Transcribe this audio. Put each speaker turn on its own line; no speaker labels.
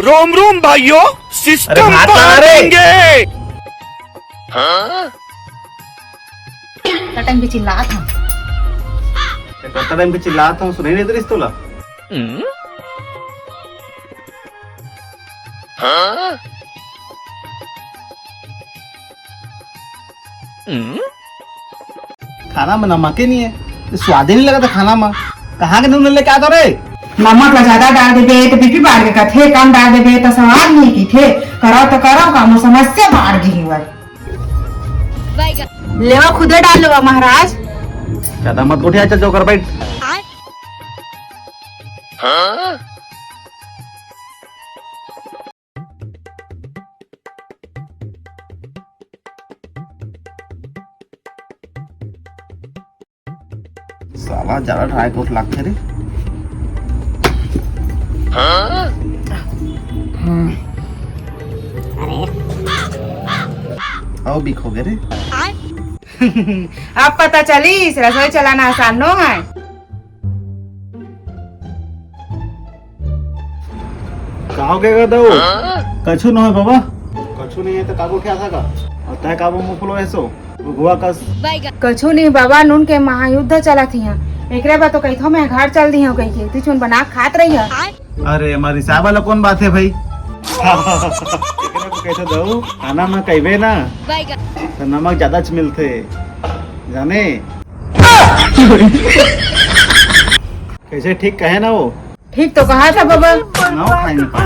रोम रोम भाइयों, सिस्टम पार देंगे।
टाइम पे चिल्लात हम।
करता टाइम पे चिल्लाता हूँ, सुनाई नहीं दे रही तुला? खाना में नमक ही नहीं है, स्वाद ही नहीं लगा था खाना में। कहाँ के नून लेके आता रे?
नमक ज्यादा डाल देबे तो बीपी बढ़ के कथे, कम डाल देबे तो स्वाद नहीं की थे। करो तो करो, काम समस्या बढ़ गई है। लेवा खुदे डाल लो महाराज।
ज्यादा मत उठे, चल जाओ कर बैठ। साला ज्यादा ड्राई फ्रूट लगते रे। आओ भी खो गए रे।
अब पता चली रसोई चलाना आसान नो है।
कहाँ गए दो? कछु न है बाबा, कछु नहीं है तो काबू उठा सका। और तय काबू मुंह फुलो ऐसो गुआ कस।
कछु नहीं बाबा, नून के महायुद्ध चला थी। एकरे बाद तो कही मैं घर चल दी हूँ, कही तू चुन बना खात रही है।
अरे हमारी साहब वाला कौन बात है भाई? एकरे को कैसे दो? खाना में कहबे ना तो नमक ज्यादा मिलते जाने। कैसे ठीक कहे ना वो?
ठीक तो कहा था बाबा।
ना खाए नहीं पाए।